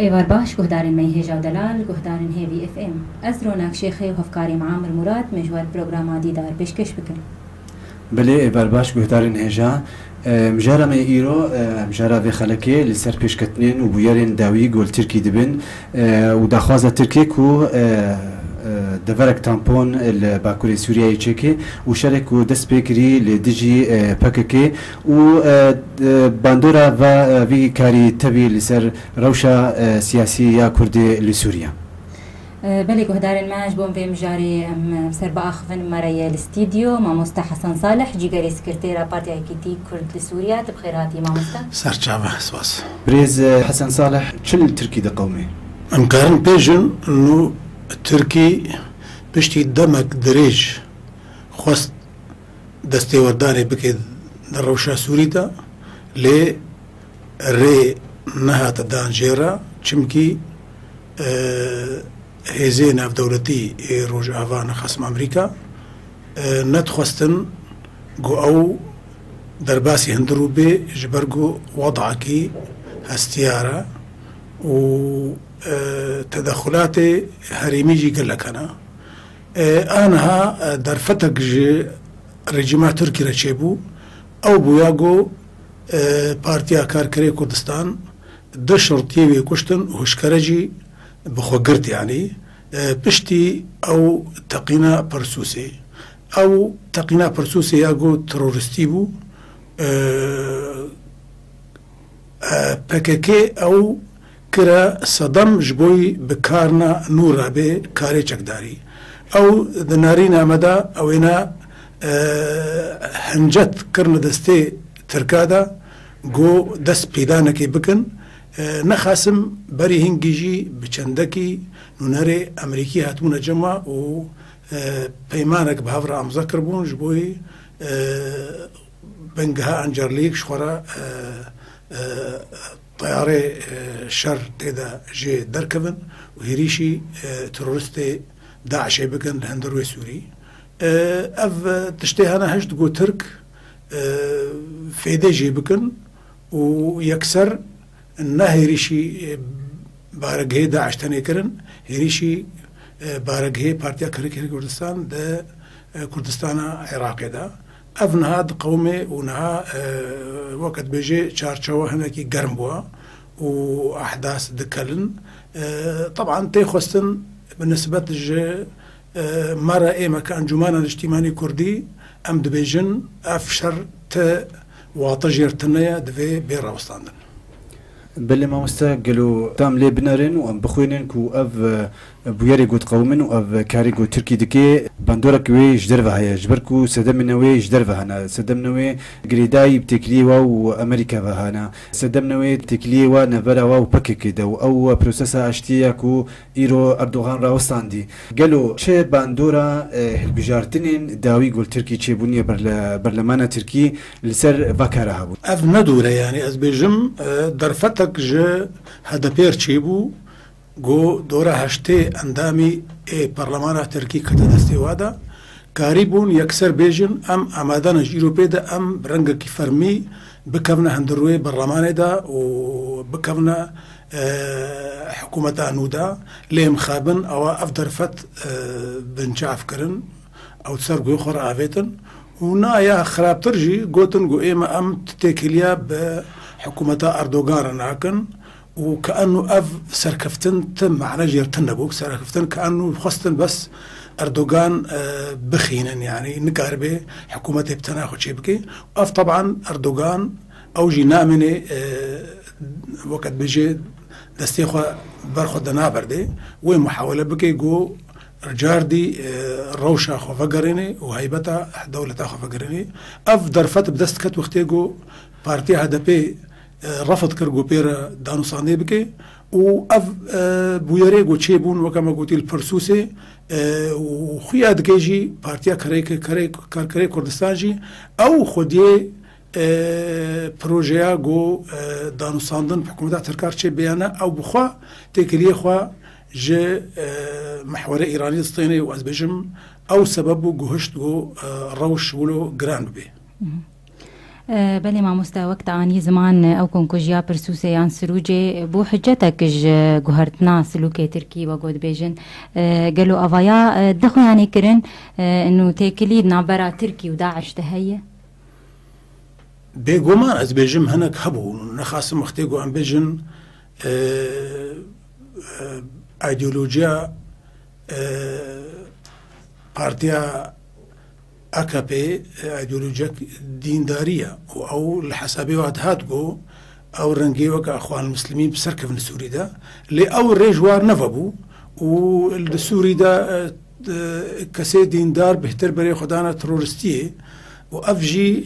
ايوار باش گهدارن میهجا دلال گهدارن هیوی اف ام از رونق شیخی و هفکاری معامر مراد مجوار پروگرام دیدار بشکش بکن. بله ایوار باش گهدارن هجا مجارا می ایرو مجارا في خلکه لسر پیش کتنین و بیارن داوی گل ترکی دبن و دخواز ترکی کو دفرق تامبون الباكوري سوريا تشيكي وشارك ودس بيكري لديجي باكيكي و باندورا و في كاري تبي لسر روشة سياسية كردي لسوريا. بله گهدارن ماش بوم في مجاري سر باخفن مريا الاستديو مع مستا حسن صالح جيجاري سكرتيرا بارتي ايكيتي كرد لسوريا تبخيراتي مع مستا سرچاوه سواس بريز حسن صالح شل تركي دا قومي امكارن بيجن انه تركي پشتی دمک دریج خواست دسته وردانی بکید در روشا سوری دا لی ری نهات دانجیرا چمکی هزی ناف دولتی روج آوان خصم امریکا ندخواستن گو او در باسی هندرو بی جبرگو وضعکی هستیارا و تدخلات هريميجي قال لك أنا در فتق رجيمات تركي رشيبو أو بوياغو بارتيا كاركري كردستان دشر تيوي كشتن وشكرجي بخوغرت يعني بشتي أو تقينا برسوسي أو تقينا برسوسي ياغو ترورستيبو بككي أو كرا صدم جبوي بكارنا نورا بي كاري چكداري او دنارينا مدى او انا هنجت كرنا دستي تركادا جو دست بيدانكي بكن نخاسم بري هنجيجي بچندكي نوناري امريكي هاتونا جمع و بيمانك بهافرا امذكر بون جبوي بنجها انجرليك شخورا طيارة شر تيدا جي دركبن وهيريشي ترورستي داعش بكن لهندروي سوري اف تشتيهانا هشت جو ترك فيدي جي بكن ويكسر انه هيريشي بارقهي داعش تاني كرن هيريشي بارقهي بارتيا كريكي كردستان دا كردستان عراقي دا أفنها قومي ونها وقت بيجي شارشوا هناكي قرمبوا وأحداث دكالن طبعا تيخوستن بالنسبة مرة إيه مكان جمانا الاجتماعي كردي أم دبيجن أفشر واتجير تنيا دفي بيرا وستاندن بل ما مستقلوا تام لي بنارن وام بخوينن كو اف بويري قد قومن واف كاري قد تركي دكي باندورا كوي جدرفا هيا جبركو سدمنوي جدرفا هنا سدمنوي غريداي بتكليوا وامريكا فهنا سدمنوي تكليوا نفرا و باكيكي دو او بروسيسا اشتياكو ايرو اردوغان راوستاندي قالوا شي باندورا بجارتنين داوي قول تركي تشي بنيه برلمان تركي لسر فكرها اف ندوره يعني از بيجم درفتك ج هذا بير تشيبو جو دورة هشتي اندامي برلمان تركي كتدستي وادا كاريبون يكسر بيجن ام امادان جيروبي دا ام برنگا كي فرمي بكفنا هندروي برلمان دا وبكفنا حكومة انودا ليم خابن او افدر فت بنشاف كرن او تسرقو يخور آفيتن ونايا خراب ترجي قوتن قو ايما ام تتاكليا بحكومة اردوغان ناكن وكأنه أف سركفتن تم معنا جيرتنا بوك سركفتن كأنه خصتن بس أردوغان بخينا يعني نقاربه حكومته بتناخد شيء بكي أف طبعا أردوغان أو جينا مني وقت بيجي دستيخوا برخو دنابر دي ومحاولة بكي جو رجاردي روشا خو فقريني وهيبتا دولة خو فقريني أف درفت بدستكت وقتيجو بارتي هذا بي رفض كرجو بيرا دانو صاني بكي و اف بويريغو تشيبون وكما قلت البرسوسي وخياد كيجي بارتيا كاركري كردستانجي او خدي بروجيا جو دانو صاندن بحكومة تركار تشي بيانا او بخوا تكريه خوا جي محور ايراني سطيني وازبيجم او سببو جوهشت جو روش ولو جران بي بلي ما مستوى وقت عني زمان أو كون كجيا برسوسي يان سروجي بو حجتك جهرتنا سلوكي تركي وقود بيجن قالوا أفايا دخو يعني كرن إنه تاكليد نعبرا تركي وداعش تهيا بيقومان از بيجم هناك هبو نخاسم اختيقو عن بيجن ايديولوجيا بارتيا AKP ايديولوجيا ديندارية او الحسابي واد هاتقو او رنجي وكا اخوان المسلمين بسركف السوري دا لي او ريجوار نفبو والسوري دا كسي ديندار بهتر بري خدانا ترورستيه وافجي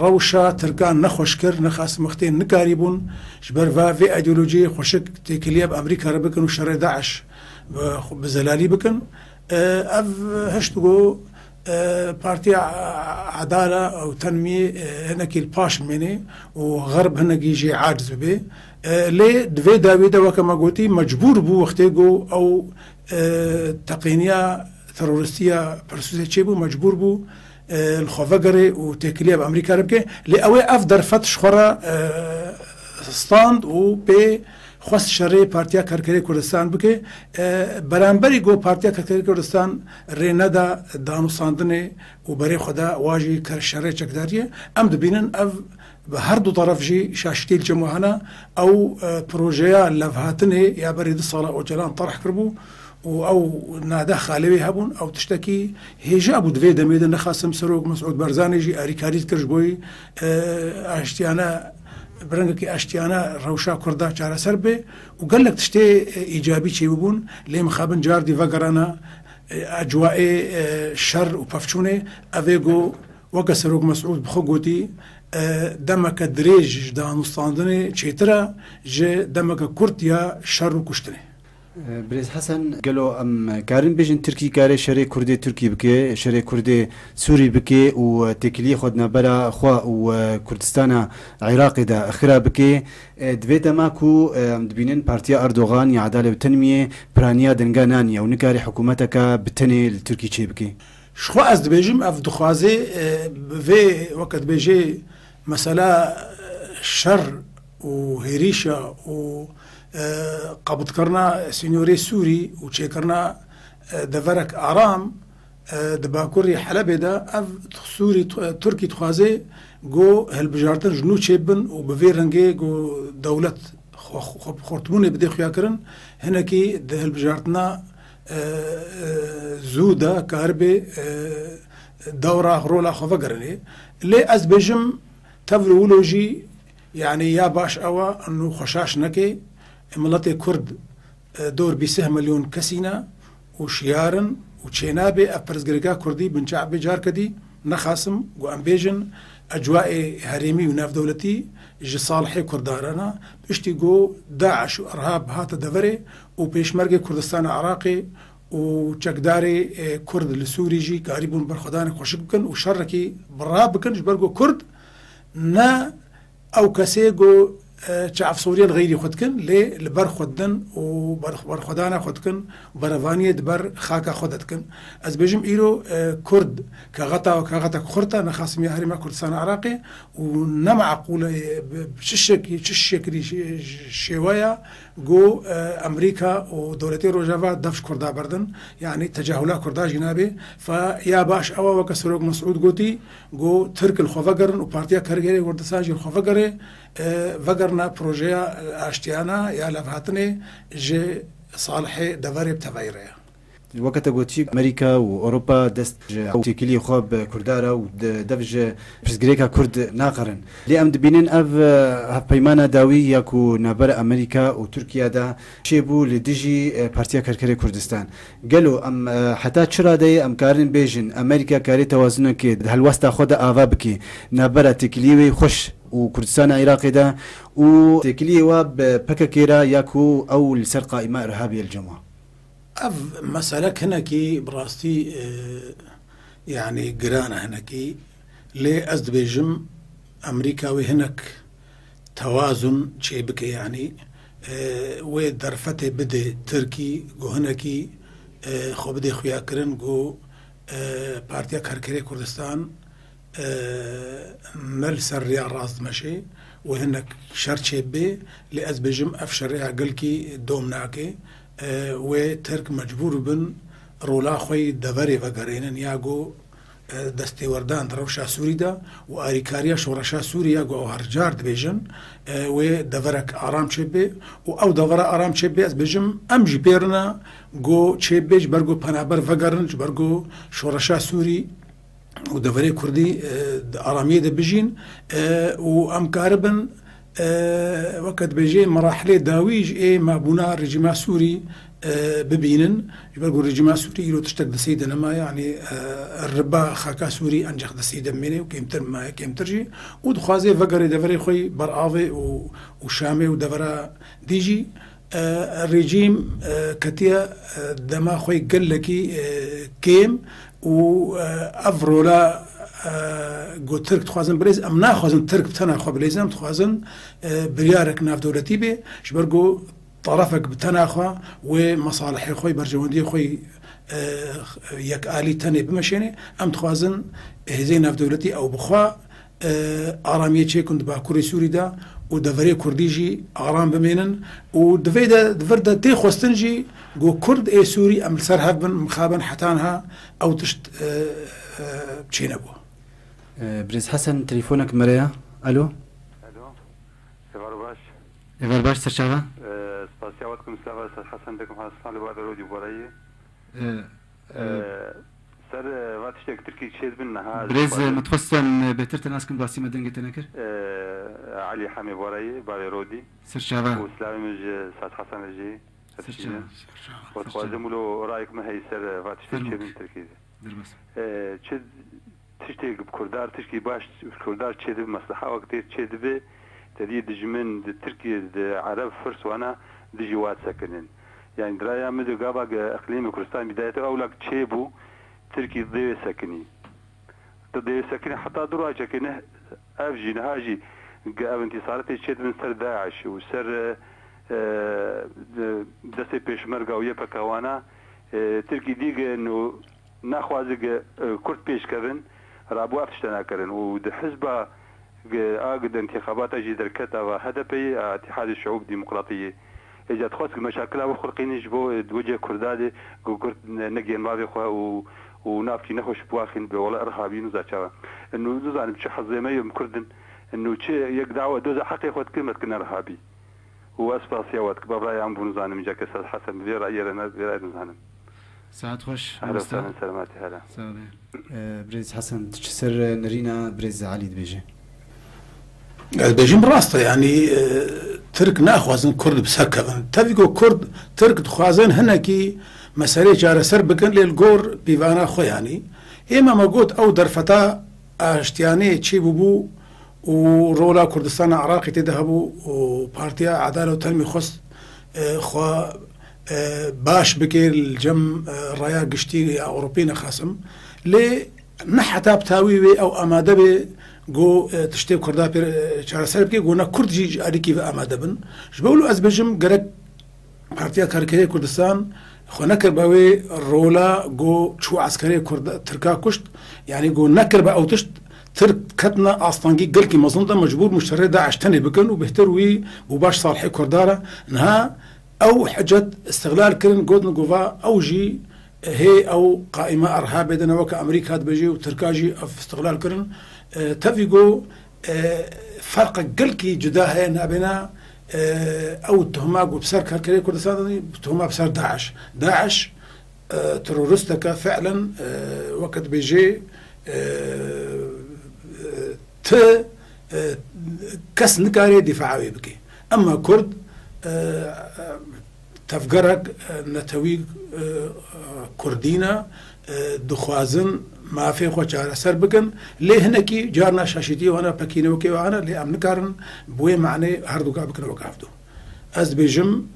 روشا تركان نخوشكر نخاس مختين نكاريبون جبر في ايديولوجي خوشك تكليا بامريكا ربكن وشر داعش بزلالي بكن اف هشتو بارتي عدالة او تنمية هناك الباش مني وغرب هناك يجي عاجز به لي دفي داويدا وكما قلتي مجبور بو وقتيقو او تقنية ترورستية برسوسة تشيبو مجبور بو الخوفقري وتكلية بأمريكا ربكي لأوي أفضل فتش خورا ستاند و بي خواست شرعي بارتيا كركري كردستان بكي برانبري جو بارتيا كركري كردستان رينادا دانو ساندني وبري خدا واجي كر شرعي چكداريه ام دبينن اف بهر دو طرف جي شاشتيل جمعنا او بروجيا لفهاتني يا بريد الصلاة او جلان طرح كربو او نادا خالوي هبون او تشتكي هيجا ابو دفي دميد نخاسم سروق مسعود برزاني جي اريكاريت كرجبوي اشتيانا برنگكي اشتيانا روشا كردا چارا سربي وقال لك تشتي ايجابي شي بون لي مخابن جار دي فقرانا اجواء شر وبافشوني افيغو وقا سروق مسعود بخوغوتي دمك دريج دا مستاندني تشيترا جي دمك كورتيا شر وكشتني بريز حسن قالوا ام كارين بيجن تركي كاري شري كردي تركي بكي شري كردي سوري بكي وتكلي خدنا بلا خوا وكردستان عراقي دا اخرى بكي دفيتا ماكو دبينين بارتيا اردوغان يا عداله وتنميه برانيا دنغانانيا ونكاري حكومتك بتني التركي تشي بكي شخو از دبيجم اف دخوازي في وقت بيجي مسألة شر وهريشة و قبض کرنا سينيوري سوري وشي کرنا دفرك آرام دباكوري حلب دا اف سوري تركي تخوازي جو هالبجارتن جنو چيبن وبفي رنگي جو دولت خورتموني بدي خويا کرن هناكي ده هالبجارتنا زودا كاربي دورة رولا خوفا قرني لي از بجم تفرولوجي يعني يا باش اوا انو خشاش نكي ملتي كرد دور بيسه مليون كسينا وشيارن وشينابي افرزغريكا كردي بنشعب بجار كدي نخاسم وامبيجن اجواء هريمي وناف دولتي جي صالحي كردارنا بشتي جو داعش وارهاب هات دفري وبيشمرقي كردستان عراقي وشكداري كرد السوري جي قريبون برخدان خوشبكن وشركي برابكن جبرقو كرد نا او كسيجو شعب سوريا الغيري خدكن لي لبر خدن وبر خدانا خدكن وبرفانية دبر خاكا خدتكن از بيجم ايرو كرد كغطا وكغطا خرطة نخاسم يا هريما كردستان عراقي ونمع قولة ششكري شوايا جو امريكا ودولتي روجافا دفش كردا بردن يعني تجاهلا كردا جنابي فيا باش اوا وكسروق مسعود قوتي جو ترك الخوفقرن وبارتيا كرغيري وردساجي الخوفقري فقرنا بروجيا اشتيانا يا لفهاتني جي صالحي دفاري بتفايريا وقت قوتي امريكا واوروبا دست تيكلي خوب كردارا ودفج برزغريكا كرد ناقرن لي ام دبينين اف بيمانا داوي ياكو نابر امريكا وتركيا دا شيبو لديجي بارتيا كركري كردستان قالوا ام حتى تشرا داي ام كارن بيجن امريكا كاري توازن كي هالواسطه خد افابكي نابر تيكلي خوش وكردستان عراقي دا وتيكلي واب بكاكيرا ياكو او لسر قائمه ارهابيه الجماعه اف مسألة هناكي براستي يعني قرانا هناكي لي أزدبيجم أمريكاوي هناك توازن شيء بك يعني ودرفته بدي تركي جو هناكي خو بدي خويا كرن جو بارتيا كركري كردستان مل سريع راس مشي وهنك شرط بي لأز بجم أف شريع قلكي دوم ناكي وترك مجبور بن رولا خوي دفري فقرينن ياقو دستي وردان دروشا سوري دا وآريكاريا شورشا سوري ياقو أو هرجار دبيجن ودفرك آرام شبه أو دفرا آرام شبه أز بجم أمجي بيرنا جو شبه جبرگو پنابر فقرن جبرگو شورشا سوري ودفري كردي آرامية دبجين وأم كاربن وقت بيجي مراحل داويج ما بنا رجيما سوري ببينن يبقى الرجيما سوري لو تشتق دسيدنا ما يعني الربا خاكا سوري انجخ دسيدا مني وكيمتر ما كيمترجي ودخازي فقري دفري خوي برآفي وشامي ودفرا ديجي الرجيم كتيا دما خوي قال لكي كيم وافرولا جو ترك تخوازن بريز ام ناخوازن ترك بتنا خو بليزم تخوازن بريارك ناف دولتي بي شبرقو طرفك بتناخوا ومصالح خوي برجوندي خوي يك آلي تاني بمشيني ام تخوازن هزين ناف دولتي او بخوا آرامية چه كنت باكوري سوري دا ودفري كرديجي آرام بمينن ودفيدا دفردا تي خوستنجي جو كرد اي سوري ام سرهبن مخابن حتانها او تشت بچينبو بريز حسن تليفونك مريا الو سفر باش ايفر باش سرشاوا سپاسیاواتكم سلام استاذ حسن بكم حسن لبعض رودي بوري سر واتشتك تركي شيد بنا بريز متخصصا بترت الناس كم باسي مدنجة تنكر علي حامي بوري باري رودي سرشاوا وسلامي مج استاذ حسن الجي سرشاوا وتخوازم له رايك ما هي سر واتشتك شيد من تركي دربس شد تشتي بكردار تشكي باش كردار شيد بمصلحة وقت شيد به تدي دجمن تركي عرب فرس وانا دجوات سكنن يعني درايا مدو قابا اقليم كردستان بدايته اولك تشيبو تركي ضيو سكني ضيو سكني حتى دراجة كنه افجي نهاجي قاب انتصاراتي تشيد من سر داعش وسر دستي بيشمرقا ويبكا وانا تركي ديق انه ناخوازق كرد بيش كذن رابو افتشتنا كرن ودحزبه اقد انتخابات اجي دركتها وهدفي اتحاد الشعوب الديمقراطيه اجا تخوص مشاكل وخلقين يجبو وجه كردادي كرد نجي ماضي خو ونافكي نخوش بواخين بولا ارهابيين وزاتشا انه زعما بشي حظ ما كردن انه شيء يقدعوا دوزا حقي خد كلمه كنا ارهابي واسفل سيوات بابراي عم بنزانم جاك استاذ حسن بيرا يرنا بيرا نزانم ساعات خوش اهلا وسهلا سلاماتي هلا بريز حسن تشسر نرينا بريز علي دبيجي بيجي براسته يعني ترك ناخوازن كرد بسكبن تفيقو كرد ترك تخوازن هناكي مسألة جارة سربكن للجور بيفانا خو يعني إما موجود أو درفتا اشتياني تشيبو ورولا كردستان عراقي تذهبوا وبارتيا عدالة وتنمية خص خو باش بكي الجم رايا قشتي أوروبيين خاصم لي نحتا بتاوي أو أمادة جو تشتي كردا بير شارع سربكي جونا كرد جي أريكي في أمادة بن جبولو أزبجم جرك بارتيا كاركية كردستان خو نكر باوي رولا جو شو عسكري كرد تركا كشت يعني جو نكر باو تشت ترك كتنا أصلاً قلكي مظنة مجبور مشتري داعش تاني بكن وبهتروي وباش صالحي كردارة انها او حاجة استغلال كرن قودن قوفا او جي هي او قائمة ارهاب دنا وكا امريكا بيجي وتركاجي في استغلال كرن تفيقو فرق قلكي جداها نابنا او التهمة بسر كاركري كردستان تهمة بسر داعش ترورستك فعلا وقت بيجي كس نكاري دفاعي بكي اما كرد تفقرك نتوي كردينا دخوازن ما في خو جار سر بكن ليه هناكي جارنا شاشتي وانا بكينا وكي وانا ليه ام نكارن بوي معني هردو كابكن وكافدو از بيجم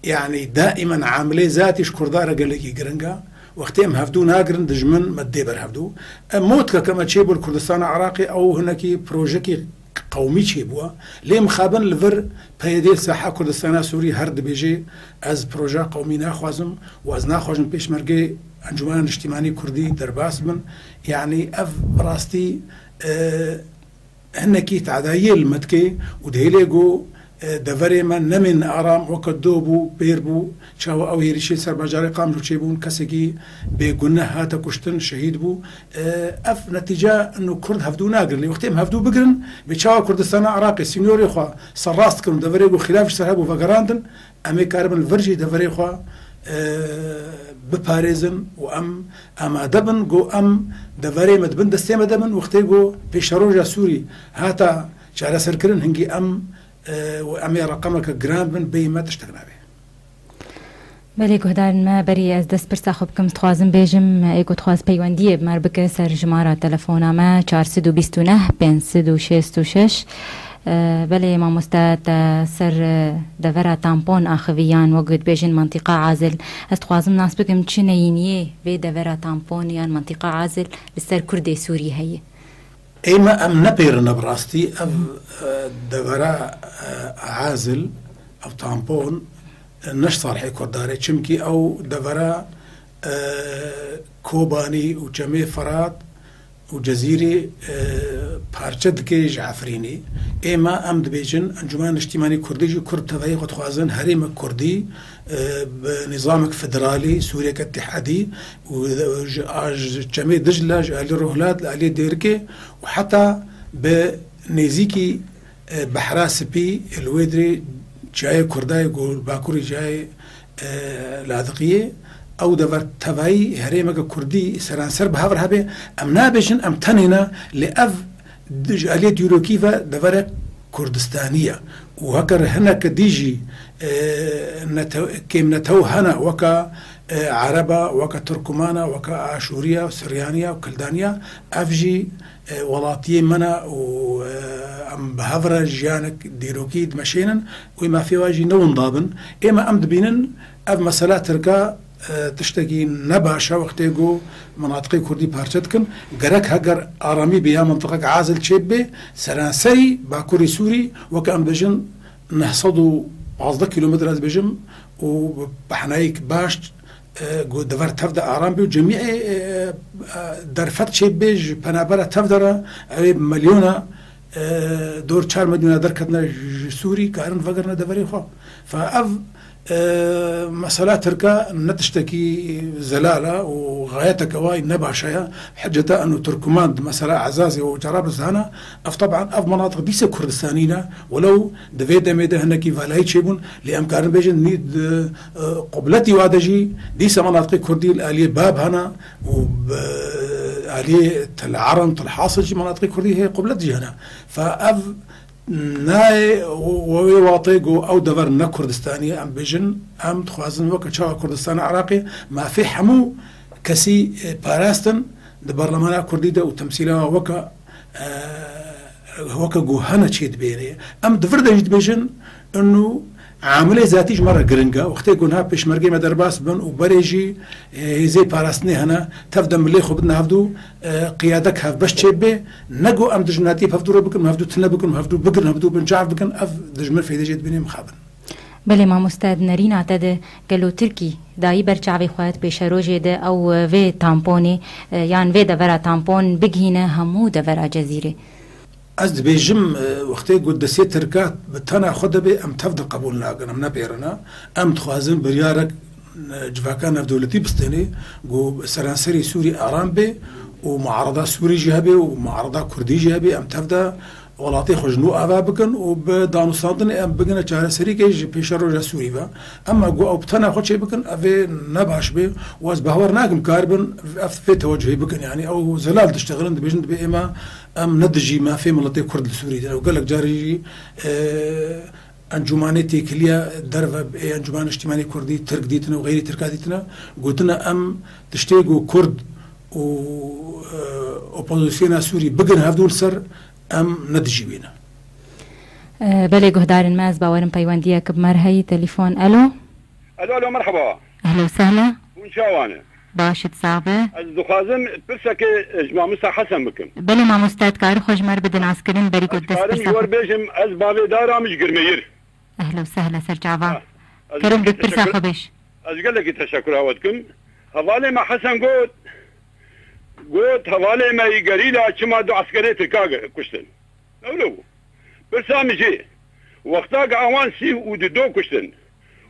يعني دائما عاملي ذاتي كردارة قال لك جرنجا وقتهم هفدو ناقرن دجمن مدي برهفدو موتك كما تشيبو الكردستان العراقي او هناكي بروجيكي قومی چی بووە لێ مخابن لەڤەر پەیدێ ساحا کوردستانە سووری هەر دەبێژێ ئەس پرۆژە قومی ناخوازم و ئەس ناخۆشم پێشمەرگەی ئەنجومەنە نیشتیمانی کوردی دەرباس بن یعنی ئەف بەڕاستی هەنێکی تعداییە لمەتکێ و دەیلێ گۆ دەڤەرێمە نەمێن ئارام وەکە دۆ بوو پێر بوو چاوە ئەو هێریشی سەربەجاری قام چێ بوون کەسێکی بێگونە هاتە کوشتن شەهید بوو ئەف نەتیجە و کورد هەفتوو ناگرن وەختێم هەفتوو بگرن بێ چاوە کوردستانە عراقی سینیۆری خوا سەرڕاستکردن دەڤەرێ بوو خلافی سەر هەبوو ڤەگەڕاندن ئەمێ کاربن ڤەرژی دەڤەرێ خوا بپارێزن و ئەم ئامادە بن گۆ ئەم دەڤەرێمەت بن دەستێمە دەبن وەختەی گۆ پێشەڕۆژە سووری هاتە چارەسەرکردن هەنگی ئەم ئەمێ ڕقەمەکە گران بن بەیمە تشتێک نابێ بەێ گۆدارمە بەری ئەس دەست پرسا خۆ بکەم تخوازم بێژم ئێگو تخواز پەیوەندیە بمار بکە سەر ژمارە تەلەفۆنامە 429 566 بەێ مامۆستا سەر دەڤەرە تامپۆن ئاخەویان وەگوت بێژن منتیقا عازل ئەس تخوازم ناس بکەم چ نەینیە بێ دەڤەرە تامپۆن یان منتیقا عازل لەسەر کوردی سووری هەیە ئێمە ئەم نەپێرنە بڕاستی ئەم دەڤەرە عازل ئەو تامپۆن نەش ساڵحی کوردارێ چمکی ئەو دەڤەرە کۆبانی و جەمێ فەرات و جەزیری پارچە دکەی عەفرینی ئێمە ئەم دەبێژن ئەنجومەنە نیشتیمانی کوردیژی کورد تەڤایی خۆ دخوازن هەرێمە کوردی بنظامك فدرالي سوريا كاتحادي وجميع دجلة على روهلات على ديركي وحتى بنيزيكي بحراسبي الويدري جاي كرداي يقول باكوري جاي لاذقية او دفر تبعي هريمك كردي سرانسر بهافر هبه ام نابشن ام تنينا لاف عليه ديوروكيفا دفر كردستانية وهكر هنا كديجي كيم نتو هنا وكا عربة وكا تركمانة وكا عاشورية وسريانية وكلدانية أفجي ولاتي منا و أم بهافرة جيانك ديروكي دمشينا وما في واجي نون ضابن إما أم دبينن أف مسألة تركا تشتكي نباشا وقتيجو مناطق كردي بارشتكن جرك هجر آرامي بها منطقة عازل شبه سرانسري باكوري سوري وكأم بجن نحصدوا 10 كيلومتر از بجم وبحنايك باش قد دفر تفدى آرام بيو جميع درفت شبه بنابرة تفدر مليونة دور 4 مدينة دركتنا سوري كارن فقرنا دفري خوا فأف مسألة تركا نتشتكي زلالة وغايتك واي نباشا حجة أنه تركمان مسألة عزازي وجرابلس هنا أف طبعا أف مناطق ديسة كردستانينا ولو دفيدا ميدا هناكي فالاي تشيبون لأمكان بيجن نيد قبلتي وادجي ديسة مناطق كردي الآلية باب هنا وآلية العرم الحاصل مناطق كردي هي قبلتي هنا فأف ناي وواطيقو او دفر نا كردستانية ام بيجن ام تخوازن وكا شاوى كردستان عراقي ما في حمو كسي باراستن دا برلمانا كرديدة وتمثيلها وكا جوهانا تشيد بيني ام دفر دا جد بيجن انه عامله ذاتيش مرة قرنقا وقتي قلنا بيش مرقي ما درباس بن وبريجي زي باراستني هنا تفدا ملي خو بدنا هفدو قيادك هف باش تشبه نقو ام دجناتي هفدو ربكن هفدو تنبكن هفدو بكن هفدو بنجعف بكن اف دجمل في دجيت بني مخابن بله ما مستعد نرين اعتاد قالوا تركي داي برچاوي خوات بشروجه ده او في تامبوني يعني في دفرا تامبون بگهينه همو دفرا جزيره از بيجم وقتي قد سي تركات بتنا خد بي ام تفضل قبول ناقنا من بيرنا ام تخوازن بريارك جفاكان دولتي بستني جو سرانسري سوري ارام بي ومعارضه سوري جهبي ومعارضه كردي جهبي ام تفدا ولاطي خجنو افا بكن وبدانو صادن ام بكن جاره سري كي بيشرو سوري با اما جو او بتنا خد شي بكن افي نباش بي واز بهور ناقم كاربن في توجهي بكن يعني او زلال تشتغلن بيجن بي اما ام ندجي ما في ملتي كرد السوري وقال لك جاري انجمانتي كليا درفه انجمان اجتماعي كردي ترك ديتنا وغيري تركاتنا قلتنا ام تشتيقوا كرد و اوبوزيسيون سوري بقن هفدول سر ام ندجي بينا بله جهدار الماز باورم بيوانديك بمرهي تليفون الو الو مرحبا اهلا وسهلا وين شاوانه باش تصابه از دخوازم پرسك جمع مسا حسن بكم بله ما مستعد کاری خوش مر بدن عسکرین بری گود دست كارم يور بيجم از بابي دارا مش قرمير اهلا وسهلا سرجعوا كرم قد برسا خبش از قال لك تشكر هوتكم حوالي ما حسن قلت حوالي ما يقريلا كما دو عسكري تركا كشتن اولو برسا مجي وقتا قاوان سي ودو كشتن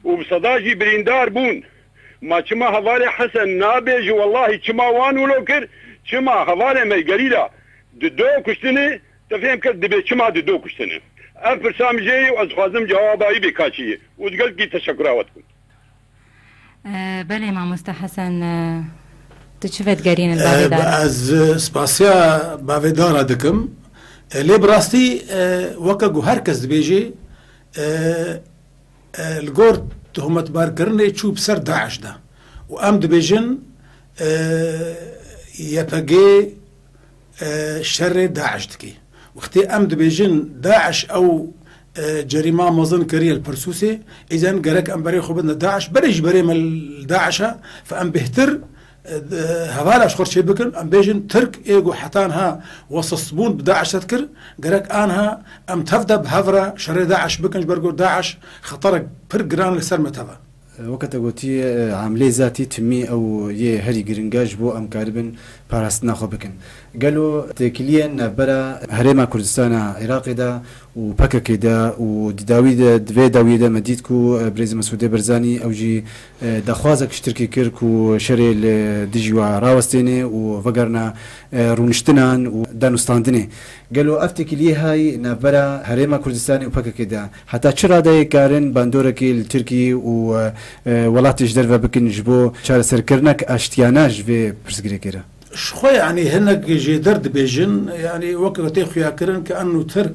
وبصداجي بريندار بون ما كما حوالي حسن نابج والله كما وان ولو كر كما حوالي ما يقريلا دو كشتني تفهم كد دبي كما دو كشتني برسا مجي وازخوازم جواباي بكاشي وتقول لي تشكر هوتكم بله ما مستحسن تشفت قرين الباويدار از سپاسیا باویدارا دکم لی براستی وکا گو هر کس دبیجی الگور تهمت بار کرنه چوب سر داعش ده و ام دبیجن یپگی شر داعش دکی وقتی ام دبیجن داعش او جريمة مظن كريه البرسوسي إذن قالك أم بري خبرنا داعش بريش بري من داعشة فأم بهتر هوالاش خرشي بكن أم بيجن ترك إيجو حتانها وصصبون بداعش تذكر قالك آنها أم تفدى بهفرة شري داعش بكنش برقو داعش خطرك برقران لسر متفا وقت قوتي عملية ذاتي تمي أو هري جرينجاج بو أم كاربن باراستنا خو بكن قالوا تكليا برا هريما كردستان عراقي دا وباكاكي دا وداوي دا دوي داوي دا مديدكو بريز مسعود برزاني أو جي دخوازك اشتركي كركو شري دجوا راوستيني وفقرنا رونشتنان ودانوستاندني قالوا افتكلي هاي نبرا هريما كردستاني وباكاكي دا حتى شرا دا كارن باندوركي التركي وولاتش درفا بكن جبو شار سركرنك اشتياناج في برسكري كيرا شخوي يعني هناك جي درد بيجن يعني وقت خويا كرن كأنه ترك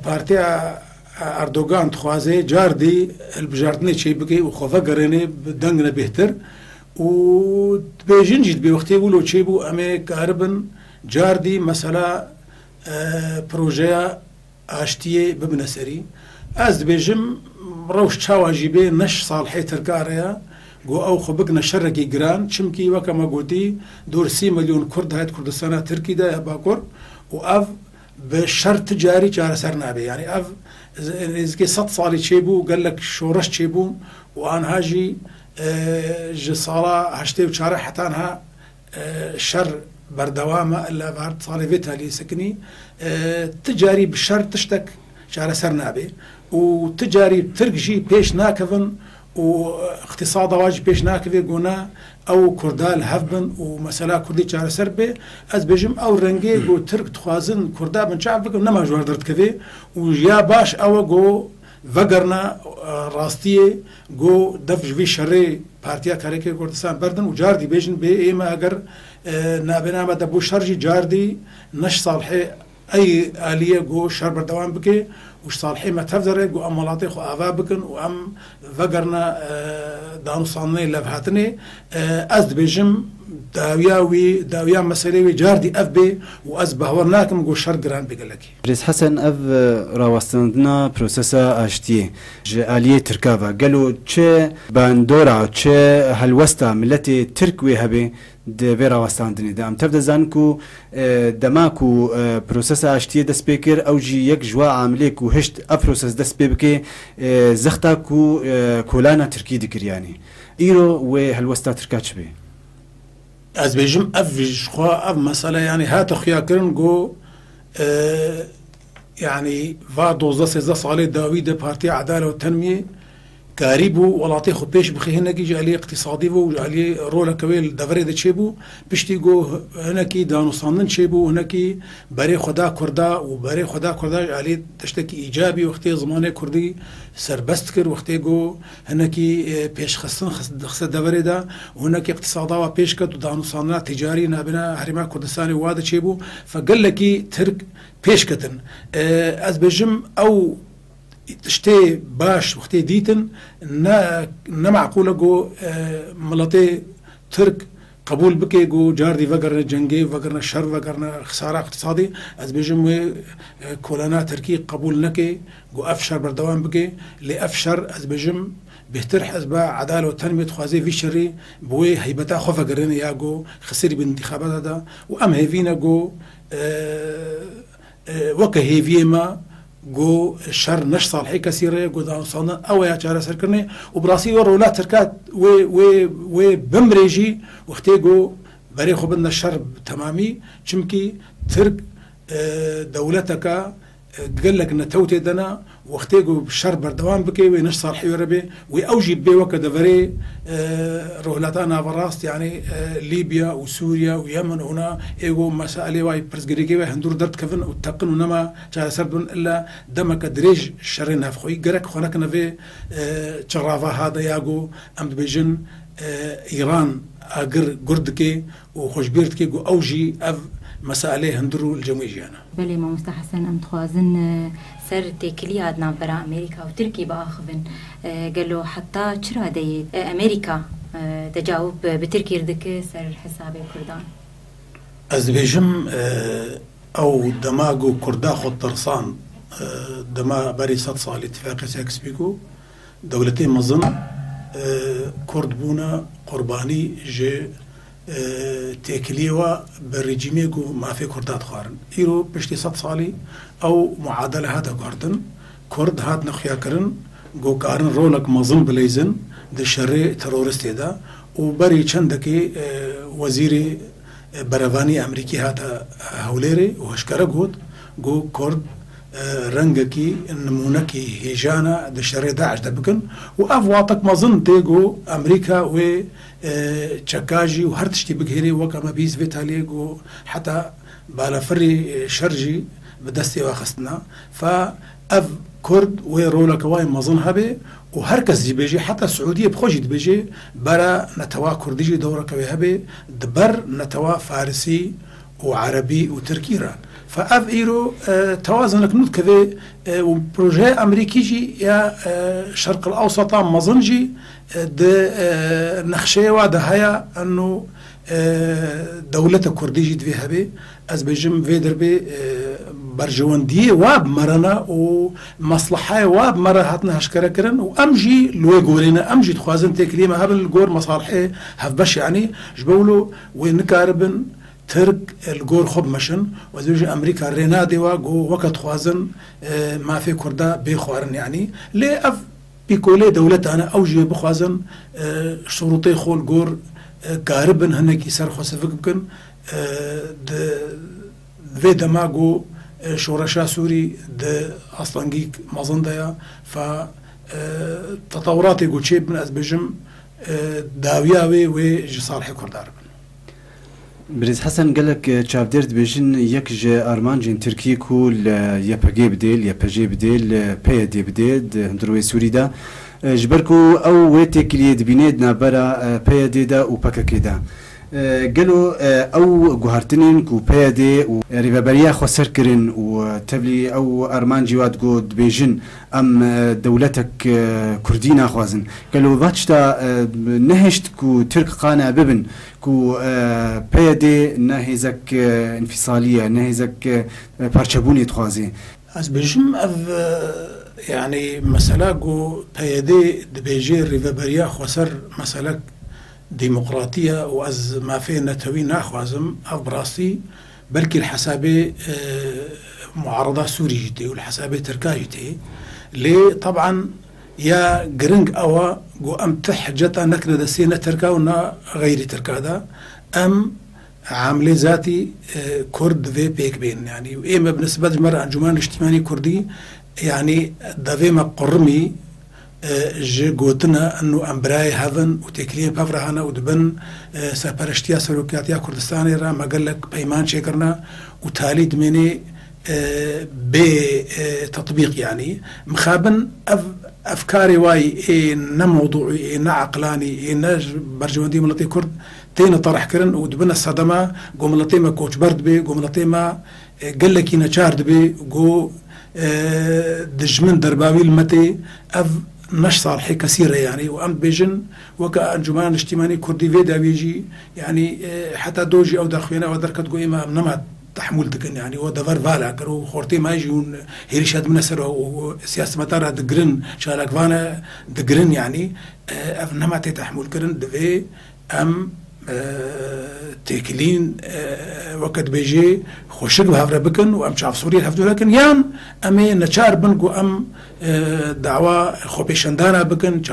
بارتيا أردوغان تخوازي جاردي البجاردني شي بكي وخوفا قريني بدنقنا بيهتر وبيجن جيد بوقتي ولو شيبو أمي كاربن جاردي مثلا بروجيا اشتيه ببنسري از بيجم روش تشاواجي بي نش صالحي تركاريا جو او خبقنا شرقي جران شمكي وكما قلتي دور 3 مليون كرد هاي كردستان تركي دا باكور واف بشر تجاري جار سرنا بي يعني اف ازكي 6 صالي تشيبو قال لك شورش تشيبو وان هاجي جصالة هشتي وشارع حتى انها شر بردوامة الا بعد صالي فيتها اللي سكني تجاري بالشر تشتك جار سرنا بي وتجاري تركجي بيش ناكفن واقتصاد واجي بيش ناكفي قونا او كردال هفبن ومسألة كردي جار سربي از بيجم او رنجي قو ترك تخوازن كردا من شعب بكم نما جوار درد كفي ويا باش او قو وقرنا راستيه قو دفج في شري بارتيا كاريكي كردستان بردن وجاردي بيجن بي ايما اگر نابنا ما دبو شرجي جاردي نش صالحي اي آلية قو شر بردوان بكي وش صالحي ما تفدر قو ام ملاطي خو افا بكن وام وقرنا دانو صاني لفهاتني ازد بيجم داويا مسألة جاردي اف بي واز بهورناكم قو شر قران بقلكي بريز حسن اف راوستندنا بروسيسا اشتيه آلية تركافا قالوا تشي باندورا تشي هلوستا ملتي تركوي هبي دفيرا واستاندني دام تبدا زانكو دماكو بروسيسا اشتيه دس بيكر او جي يك جوا عامليك وهشت ابروسيس دس بيبكي زختاكو كولانا تركي دكر يعني ايرو وهلوستا تركاتش بي از بيجم افج خوا اف مسألة يعني هات خيا كرن جو يعني فا 12 صالي داويد بارتي عدالة والتنمية كاريبو ولاتي خو بيش بخي هناكي جالي اقتصادي بو جالي رولا كويل دفري دا تشيبو بشتي جو هناكي دانو صاندن تشيبو هناكي بري خدا كردا وبري خدا كردا جالي تشتكي ايجابي وقتي زمانه كردي سربست كر وقتي جو هناكي بيش خصن خص دفري دا وهناكي اقتصادا و بيش كت دانو صاندنا تجاري نابنا حريما كردستاني وادا تشيبو فقال لكي ترك بيش كتن از بجم او تشتي باش وقتي ديتن معقولة جو ملطي ترك قبول بكي جو جاردي وقرنا جنگي وقرنا شر وقرنا خسارة اقتصادي از بيجم كولانا تركي قبول نكي جو افشر بردوان بكي لي افشر از بيجم بهتر حزب عدالة وتنمية خوازي في شري بوي هيبتا خوفا قرين ياغو خسري بالانتخابات هذا وأم هيفينا جو وكا هيفيما جو شر نش صالحي كثيرة جو دا صانا أو يا جارة سركرني وبراسي ورا تركات و بمريجي وقتي جو بري خو بدنا الشر تمامي چمكي ترك دولتك قال لك ان توتي دنا وقتيجو بالشر بردوام بكي وينش صالحي وربي ويوجي بي وكا دفري رهلتانا براست يعني ليبيا وسوريا ويمن هنا ايجو مسائل واي برزغريكي هندور درت كفن وتقن ونما جا سربن الا دمك دريج شرنا فخوي قرك خنك نفي تشرافا هذا ياغو ام بيجن ايران اجر قردكي وخشبيرتكي جو اوجي اف مسائل هندرو الجميجيانا بلي ما مستحسن ام تخوازن سر تكلي عدنا برا امريكا وتركي باخذن قالوا حتى تشرا دي امريكا تجاوب بتركي ردك سر حسابي كردان ازبيجم او دماغو كردا خد ترسان دما بري 6 صال اتفاق ساكس بيكو دولتين مظن كرد بونا قرباني جي تاكليوا بالرجيميكو ما في كردات خارن إيرو بشتي 6 صالي أو معادلة هذا قاردن كرد هات نخيا كرن جو كارن رولك مظن بليزن ده شري ترورست دا وبري چندكي وزيري برافاني أمريكي هاتا هوليري وهشكرا قود جو كرد رنگكي نمونكي هيجانا ده شري داعش دبكن وأفواطك مظن تيجو أمريكا و تشكاجي وهرتشتي بقهري وكما بيز فيتاليغو حتى بالافري شرجي بدستي واخستنا فاف كرد ويرولك واي مظن هبي وهركز بيجي حتى السعوديه بخوجي بيجي برا نتوا كرديجي دورك هبي دبر نتوا فارسي وعربي وتركيرا فاف ايرو توازن كنود كذا وبروجي امريكيجي يا شرق الاوسط مظنجي ده نخشي وعده هيا انه دولة كرديجي دفي هبي از بجم في دربي برجواندية واب مرنا ومصلحة واب مرة هاتنا هشكرا كرن وامجي لوي قولينا امجي تخوازن تكليمة هبل القور مصالحي هفبش يعني جبولو وينكاربن ترك الجور خب مشن وزوج أمريكا رينادي واجو وقت خوازن ما في كردا بيخوارن يعني ليه أف بيكولي دولة أنا أوجي بخوازن شروطي خول جور قاربن هنك يسار خوسفك بكن في دماغو شورشا سوري ده أصلا جيك مظنديا ف تطوراتي قد شيء من أزبجم داوياوي وجصالح كردار بريز حسن قال لك شافديرت بيجن يكج ارمان جين تركي كول يباجي بديل يباجي بديل بيدي بديل هندروي سوريدا جبركو او ويتك لي دبينيد نابرا بيدي دا وباكاكي دا قالوا او جوهرتنين كو بيدي وريبابريا خسر كرن وتبلي او ارمان جواد جود بيجن ام دولتك كردينا خوازن قالوا باتشتا نهشت كو ترك قانا ببن كو بيدي نهيزك انفصالية نهيزك بارشابوني تخوازي از بيجم يعني مسألة جو بيدي دبيجي ريبابريا خسر مسألة ديمقراطية وأز ما في نتوي ناخوازم أبراسي بلكي الحسابي معارضة سوري جتي والحسابي تركا جتي ليه طبعا يا جرينج أوا جو أم تحجتا نكنا دسينا تركا ونا غير تركا دا أم عاملة ذاتي كرد في بيك بين يعني وإما بالنسبة لمرة أنجمان الاجتماعي كردي يعني دافيما قرمي جي قوتنا انه امبراي هذن وتكليه بافرهانا ودبن سپرشتيا سلوكياتيا كردستاني را مقلك بيمان شكرنا وتالي دميني بتطبيق يعني مخابن افكاري واي نا موضوعي نا عقلاني نا برجواندي ملطي كرد تين طرح كرن ودبن الصدمه قو ملطي ما كوتش برد بي قو ملطي ما قلك نشارد بي قو دجمن درباوي المتي مش صالحي كثيرة يعني وأم بيجن وكأنجمان الاجتماعي كردي فيدا بيجي يعني حتى دوجي أو درخوينا أو دركت قوي ما نمت تحمل دكن يعني هو دفر فالا كرو خورتي ما يجون هيرشاد من سر وسياسة مطار دقرن شالك فانا دقرن يعني أفنما تحمل كرن دفي أم تاكلين وقت بيجي خوشك بهفرة بكن وأم شاف سوريا هفدو لكن يان أمي نشار بنقو أم دعوة خوبيشندانا بكن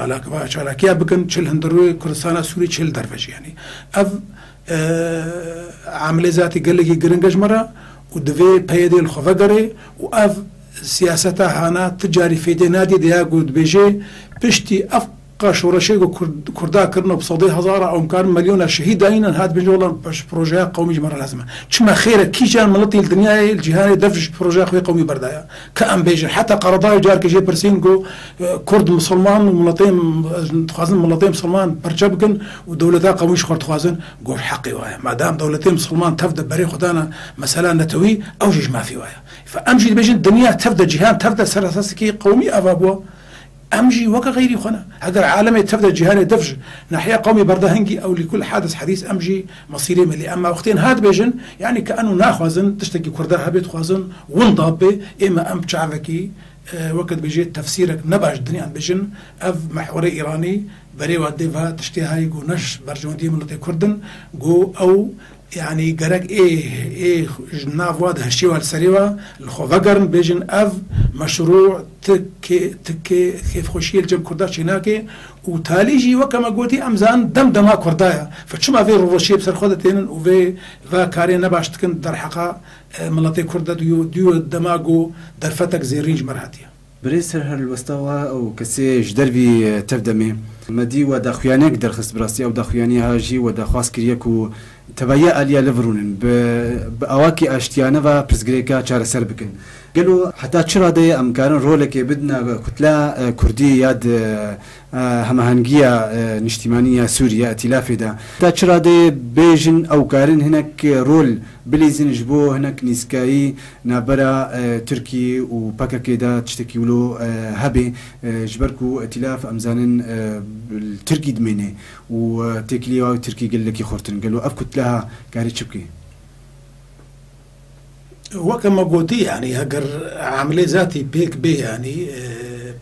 شالاكيا بكن شل هندروي كردستان سوري شل درفش يعني أف عملي ذاتي قال لك جرنجش مرة ودفي بيدي الخفقري وأف سياستها هنا تجاري في نادي دياغود بيجي بشتي شورشي كردا كرنا بصدي هزار أو كان مليون شهيد أين هاد بيجولا باش بروجي قومي مرة لازمة شما خير كي جان ملطي الدنيا الجهاني دفش بروجي خوي قومي بردايا كأم بيجي حتى قرضاي جار كجي برسينجو كرد مسلمان وملطيم تخازن ملطيم مسلمان برجبكن ودولتها قومي شخور تخازن قول حقي وايا ما دام دولتين مسلمان تفضل بري خدانا مسألة نتوي أو جيج ما في وايا فأمجي بيجي الدنيا تفضل جهان تفضل سراسكي قومي أبابوا أمجي وكا غيري خنا هذا العالم تبدأ جهان دفج ناحية قومي بردهنجي أو لكل حادث حديث أمجي مصيري ملي أما وقتين هاد بيجن يعني كأنه ناخوزن تشتكي كردها بيت خوازن ونضابي إما أم شعبكي وقت بيجي تفسيرك نباش الدنيا بيجن أف محوري إيراني بري وديفها تشتي هاي جو نش برجوندي ملتي كردن جو أو يعني جرك إيه جناف واد هالشيء والسريوة الخوفقرن بيجن أف مشروع تك كيف خوشيل جم كرداش هناك وتاليجي وكما قلتي أمزان دمدما كردايا فشما في روشي بسر خودتين وفي كاري نباش تكن در حقا ملتي كردا ديو دماغو در فتك زيرينج مرهاتيا بريسر هالوستاوا أو كسي جدربي تفدمي مدي وداخوانيك در خست براسي أو داخواني هاجي وداخواس كريكو تبايا أليا لفرونن بأواكي أشتيانا و برزقريكا چار سر بكن قالوا حتى تشرا دي أم كان رولك بدنا كتلة كردي ياد همهنجية نجتمانية سوريا ائتلاف دا حتى تشرا دي بيجن أو كارن هناك رول بليزن جبو هناك نسكاي نابرا تركي وباكا كيدا تشتكي ولو هبي جبركو ائتلاف أمزانن التركي دميني وتكلي و تركي قال لك يخورتن قالوا أفكت لها كاري تشبكي وكما قلتي يعني هجر عملية ذاتي بيك بي يعني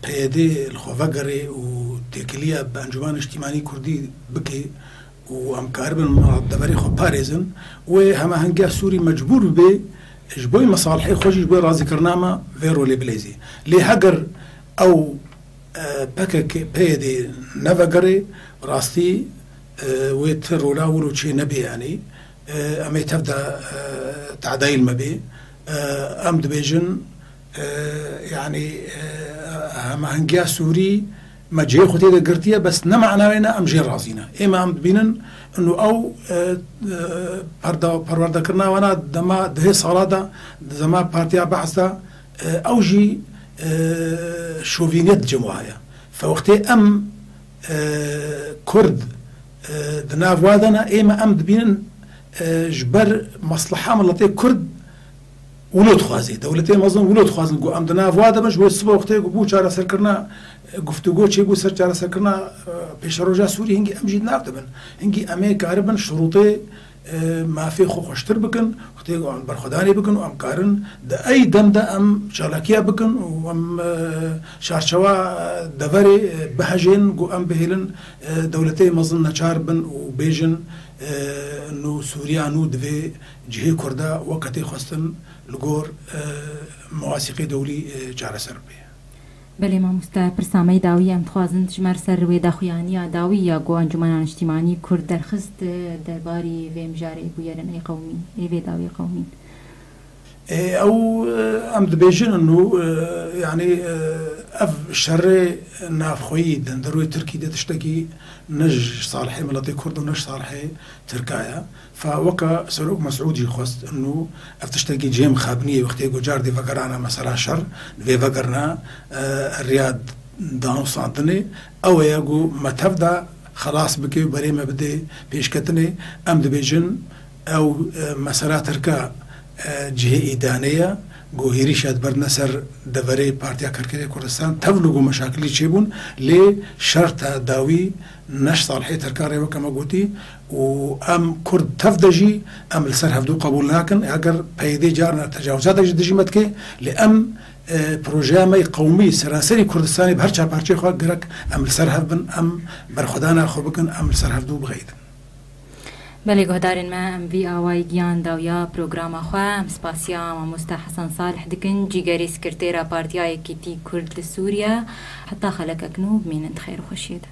بيدي الخوفقري وتكلية بأنجمان اجتماعي كردي بكي وأمكار بالدبري خو باريزن وهما هنجا سوري مجبور بي جبوي مصالحي خوشي جبوي رازي كرنامة فيرو لي بليزي لي هجر أو بكك بيدي نفقري راستي ويترولا ولو شي نبي يعني أما تبدأ تعديل مبي أمد بيجن يعني هما هنجا سوري ما جاي خوتي قرتيه بس نمعنا وينا أم جي رازينا إما أمد بينن إنه أو بردا كرنا وانا دما ده صلاة دما بارتيا بحثا أو جي شوفينيت جمعايا فوقتي أم كرد دناف وادنا إما أمد بينن جبر مصلحة ملتي كرد ولود خوازي دولتي مظن ولود خوازن قو أمدنا فوادا مش هو السبب وقتي قبو شارع سركرنا گفتگو چه گو سر شارع سركرنا پیش روجا سوري هنگي أمجد ناردبن هنگي أمي كاربن شروطي ما في خو خوشتر بكن وقتي قو برخداني بكن وأم كارن دا أي دم دا أم شالاكيا بكن وأم شارشوا دفري بهجين قو أم بهيلن دولتي مظن نشاربن وبيجن انه سوريا نو دفي جهه كردا وقتي خستن لغور مواثيق دولي جار سربي بله ما مستا برسامه داویه ام خوازن تجمر سر و داخویانی داویه گو انجمن اجتماعی کرد درخست درباری و مجاری بویرن ای قومی ای داوی قومی او ام دبيجن انه يعني اف شر ناف خوي دندروي تركي تشتكي نج صالحي ملتي كرد ونج صالحي تركايا فوكا سلوك مسعودي خست انه اف تشتكي جيم خابنيه وقت يقول جاردي فقرانا مثلا شر في فقرنا الرياض دانو صادني او يقول ما تبدا خلاص بكي بري ما بدي بيشكتني ام دبيجن او مثلا تركا جهه إدانية جوهري شاد برنسر دفري بارتيا كركري كردستان تفلقوا مشاكل يجيبون لشرط داوي نش صالحي تركاري وكما قلتي و ام كرد تفدجي ام لسر هفدو قبول لكن اگر پیدي جارنا تجاوزات دجي متكي لام پروژه قومی سراسری کردستانی به هر چهار پارچه خواهد گرک ام لسر هفبن ام برخودانا خو بکن ام لسر هفدو بغیدن. بله گهدارن ما ام وی آوائی گیان داویا پروگرام خواه ام سپاسیا ماموستا حسن صالح دکن جیگری سکرتیرا پارتیای کیتی کرد لسوریا حتی خلق اکنوب مینند خیر خوشید.